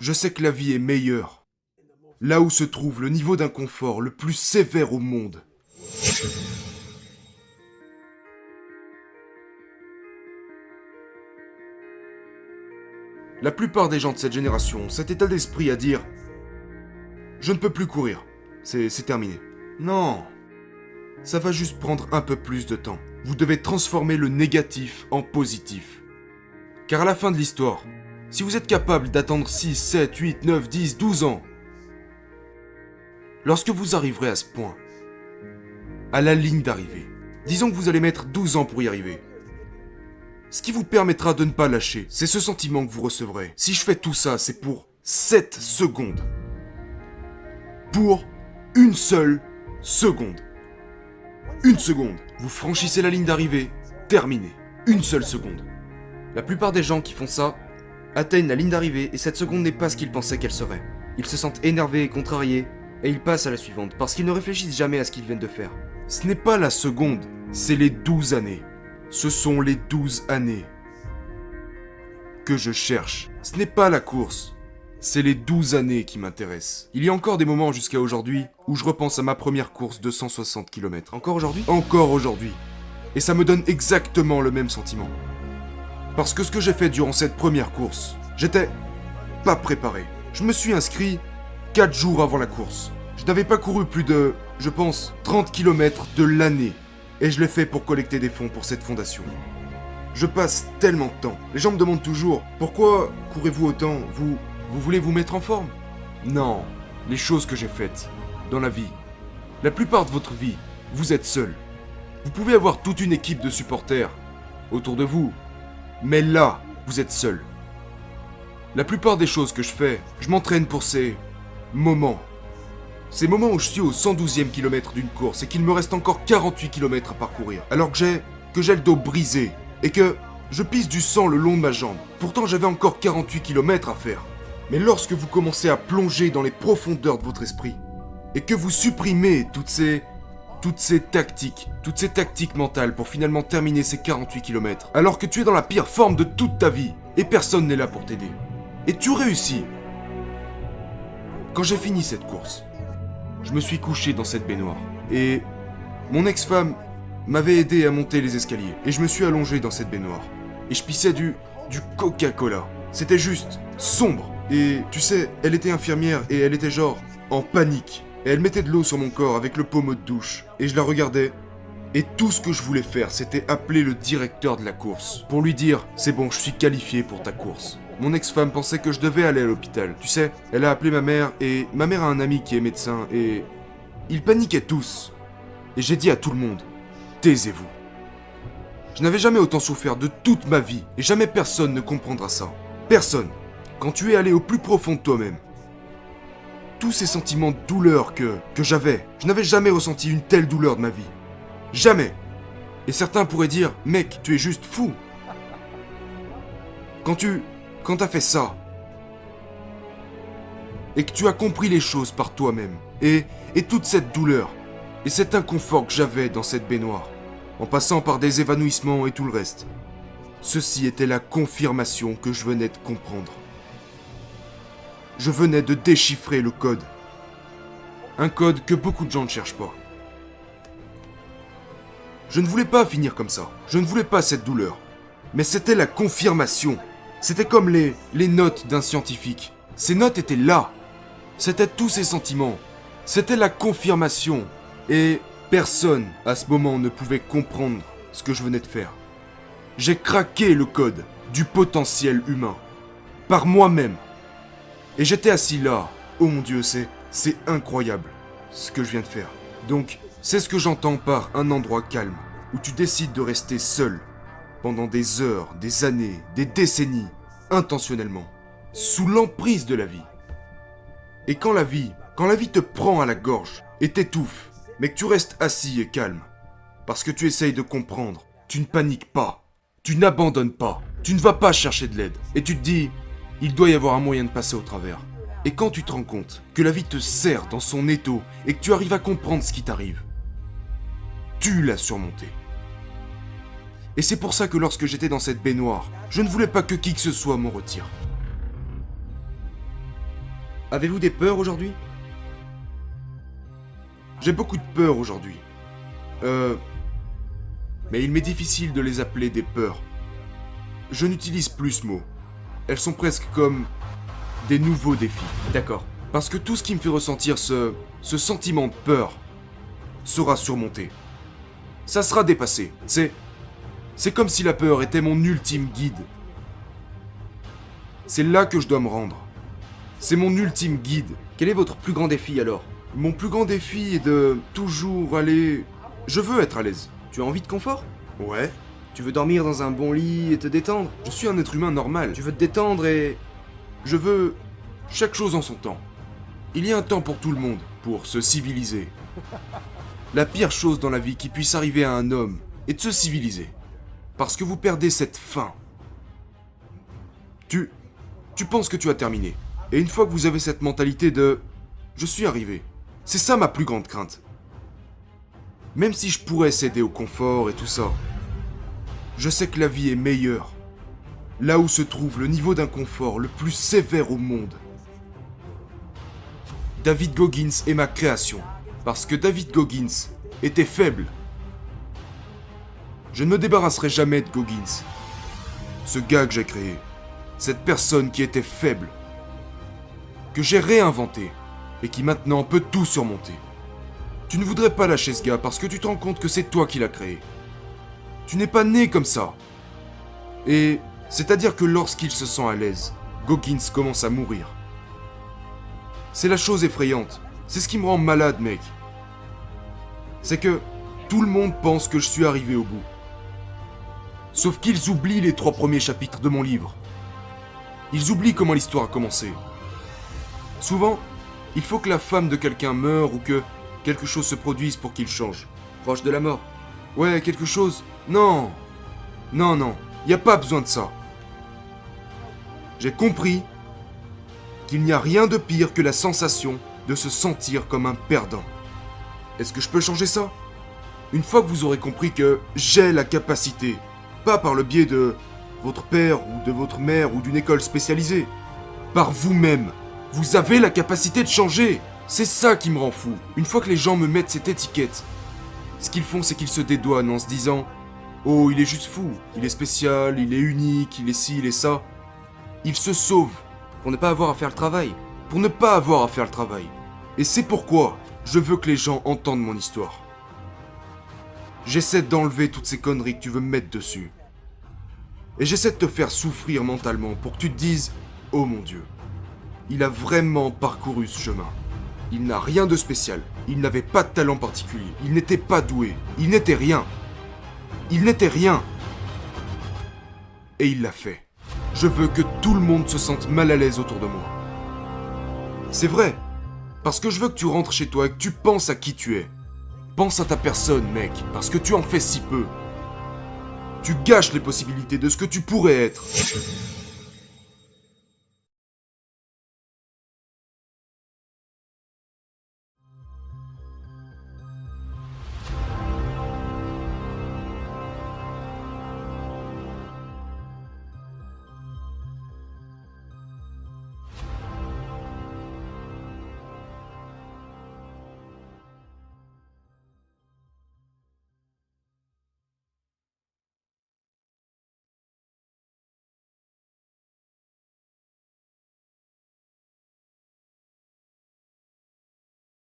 je sais que la vie est meilleure. Là où se trouve le niveau d'inconfort le plus sévère au monde. La plupart des gens de cette génération ont cet état d'esprit à dire « Je ne peux plus courir, c'est terminé ». Non, ça va juste prendre un peu plus de temps. Vous devez transformer le négatif en positif. Car à la fin de l'histoire, si vous êtes capable d'attendre 6, 7, 8, 9, 10, 12 ans, lorsque vous arriverez à ce point, à la ligne d'arrivée, disons que vous allez mettre 12 ans pour y arriver, ce qui vous permettra de ne pas lâcher, c'est ce sentiment que vous recevrez. Si je fais tout ça, c'est pour 7 secondes. Pour une seule seconde. Une seconde. Vous franchissez la ligne d'arrivée, terminé. Une seule seconde. La plupart des gens qui font ça atteignent la ligne d'arrivée et cette seconde n'est pas ce qu'ils pensaient qu'elle serait. Ils se sentent énervés et contrariés et ils passent à la suivante parce qu'ils ne réfléchissent jamais à ce qu'ils viennent de faire. Ce n'est pas la seconde, c'est les 12 années. Ce sont les 12 années que je cherche. Ce n'est pas la course, c'est les 12 années qui m'intéressent. Il y a encore des moments jusqu'à aujourd'hui où je repense à ma première course de 160 km. Encore aujourd'hui ? Encore aujourd'hui. Et ça me donne exactement le même sentiment. Parce que ce que j'ai fait durant cette première course, j'étais pas préparé. Je me suis inscrit 4 jours avant la course. Je n'avais pas couru plus de, je pense, 30 km de l'année. Et je l'ai fait pour collecter des fonds pour cette fondation. Je passe tellement de temps. Les gens me demandent toujours, pourquoi courez-vous autant ? Vous voulez vous mettre en forme ? Non, les choses que j'ai faites dans la vie. La plupart de votre vie, vous êtes seul. Vous pouvez avoir toute une équipe de supporters autour de vous. Mais là, vous êtes seul. La plupart des choses que je fais, je m'entraîne pour ces moments. Ces moments où je suis au 112e kilomètre d'une course et qu'il me reste encore 48 km à parcourir, alors que j'ai le dos brisé et que je pisse du sang le long de ma jambe. Pourtant j'avais encore 48 km à faire. Mais lorsque vous commencez à plonger dans les profondeurs de votre esprit et que vous supprimez toutes ces tactiques mentales pour finalement terminer ces 48 km, alors que tu es dans la pire forme de toute ta vie et personne n'est là pour t'aider. Et tu réussis. Quand j'ai fini cette course, je me suis couché dans cette baignoire. Et mon ex-femme m'avait aidé à monter les escaliers. Et je me suis allongé dans cette baignoire. Et je pissais du Coca-Cola. C'était juste sombre. Et tu sais, elle était infirmière et elle était genre en panique. Et elle mettait de l'eau sur mon corps avec le pommeau de douche. Et je la regardais. Et tout ce que je voulais faire, c'était appeler le directeur de la course. Pour lui dire, c'est bon, je suis qualifié pour ta course. Mon ex-femme pensait que je devais aller à l'hôpital. Tu sais, elle a appelé ma mère et ma mère a un ami qui est médecin et... Ils paniquaient tous. Et j'ai dit à tout le monde, taisez-vous. Je n'avais jamais autant souffert de toute ma vie et jamais personne ne comprendra ça. Personne. Quand tu es allé au plus profond de toi-même. Tous ces sentiments de douleur que j'avais, je n'avais jamais ressenti une telle douleur de ma vie. Jamais. Et certains pourraient dire, mec, tu es juste fou. Quand t'as fait ça, et que tu as compris les choses par toi-même, et toute cette douleur, et cet inconfort que j'avais dans cette baignoire, en passant par des évanouissements et tout le reste, ceci était la confirmation que je venais de comprendre. Je venais de déchiffrer le code. Un code que beaucoup de gens ne cherchent pas. Je ne voulais pas finir comme ça. Je ne voulais pas cette douleur. Mais c'était la confirmation. C'était comme les notes d'un scientifique. Ces notes étaient là. C'était tous ces sentiments. C'était la confirmation. Et personne, à ce moment, ne pouvait comprendre ce que je venais de faire. J'ai craqué le code du potentiel humain. Par moi-même. Et j'étais assis là. Oh mon Dieu, c'est incroyable ce que je viens de faire. Donc, c'est ce que j'entends par un endroit calme, où tu décides de rester seul. Pendant des heures, des années, des décennies, intentionnellement, sous l'emprise de la vie. Et quand la vie te prend à la gorge et t'étouffe, mais que tu restes assis et calme, parce que tu essayes de comprendre, tu ne paniques pas, tu n'abandonnes pas, tu ne vas pas chercher de l'aide, et tu te dis, il doit y avoir un moyen de passer au travers. Et quand tu te rends compte que la vie te serre dans son étau et que tu arrives à comprendre ce qui t'arrive, tu l'as surmonté. Et c'est pour ça que lorsque j'étais dans cette baignoire, je ne voulais pas que qui que ce soit m'en retire. Avez-vous des peurs aujourd'hui? J'ai beaucoup de peurs aujourd'hui. Mais il m'est difficile de les appeler des peurs. Je n'utilise plus ce mot. Elles sont presque comme des nouveaux défis. D'accord. Parce que tout ce qui me fait ressentir ce sentiment de peur sera surmonté. Ça sera dépassé. C'est comme si la peur était mon ultime guide. C'est là que je dois me rendre. C'est mon ultime guide. Quel est votre plus grand défi alors? Mon plus grand défi est de toujours aller... Je veux être à l'aise. Tu as envie de confort? Ouais. Tu veux dormir dans un bon lit et te détendre? Je suis un être humain normal. Tu veux te détendre et... Je veux... chaque chose en son temps. Il y a un temps pour tout le monde, pour se civiliser. La pire chose dans la vie qui puisse arriver à un homme est de se civiliser. Parce que vous perdez cette faim. Tu penses que tu as terminé. Et une fois que vous avez cette mentalité de... Je suis arrivé. C'est ça ma plus grande crainte. Même si je pourrais céder au confort et tout ça, je sais que la vie est meilleure. Là où se trouve le niveau d'inconfort le plus sévère au monde. David Goggins est ma création. Parce que David Goggins était faible. Je ne me débarrasserai jamais de Goggins. Ce gars que j'ai créé. Cette personne qui était faible. Que j'ai réinventé. Et qui maintenant peut tout surmonter. Tu ne voudrais pas lâcher ce gars parce que tu te rends compte que c'est toi qui l'as créé. Tu n'es pas né comme ça. Et c'est-à-dire que lorsqu'il se sent à l'aise, Goggins commence à mourir. C'est la chose effrayante. C'est ce qui me rend malade, mec. C'est que tout le monde pense que je suis arrivé au bout. Sauf qu'ils oublient les 3 premiers chapitres de mon livre. Ils oublient comment l'histoire a commencé. Souvent, il faut que la femme de quelqu'un meure ou que quelque chose se produise pour qu'il change. Proche de la mort. Ouais, quelque chose... Non. Non, y a pas besoin de ça. J'ai compris qu'il n'y a rien de pire que la sensation de se sentir comme un perdant. Est-ce que je peux changer ça? Une fois que vous aurez compris que j'ai la capacité, pas par le biais de votre père ou de votre mère ou d'une école spécialisée, par vous-même, vous avez la capacité de changer. C'est ça qui me rend fou. Une fois que les gens me mettent cette étiquette, ce qu'ils font, c'est qu'ils se dédouanent en se disant « Oh, il est juste fou, il est spécial, il est unique, il est ci, il est ça. » Ils se sauvent pour ne pas avoir à faire le travail. Pour ne pas avoir à faire le travail. Et c'est pourquoi je veux que les gens entendent mon histoire. J'essaie d'enlever toutes ces conneries que tu veux me mettre dessus. Et j'essaie de te faire souffrir mentalement pour que tu te dises « Oh mon Dieu, il a vraiment parcouru ce chemin. Il n'a rien de spécial. Il n'avait pas de talent particulier. Il n'était pas doué. Il n'était rien. Il n'était rien. Et il l'a fait. Je veux que tout le monde se sente mal à l'aise autour de moi. C'est vrai. Parce que je veux que tu rentres chez toi et que tu penses à qui tu es. Pense à ta personne, mec, parce que tu en fais si peu. Tu gâches les possibilités de ce que tu pourrais être.